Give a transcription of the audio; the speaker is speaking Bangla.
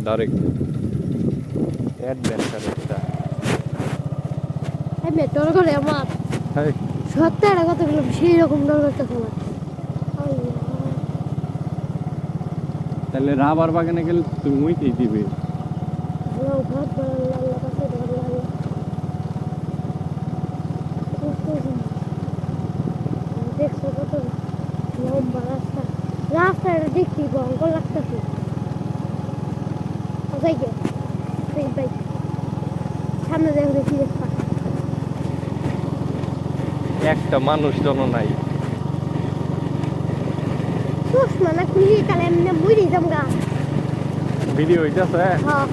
ডাইরেক্ট অ্যাডভেঞ্চার একটা আমি ডর করে আমার হাই সত্যি একটা কথা বললাম সেই রকম ডর করতেছে আমার তাহলে রাবার বাগানে গেলে তুমি উইতেই দিবে দেখছো কত লম্বা রাস্তা রাস্তাটা দেখছি ভয়ঙ্কর লাগতেছে সামনে দেখো দেখি দেখবা একটা মানুষ জন নাই চশমা না খুলি তাহলে এমনি মরে যাবো গা ভিডিও হইতেছে হ্যাঁ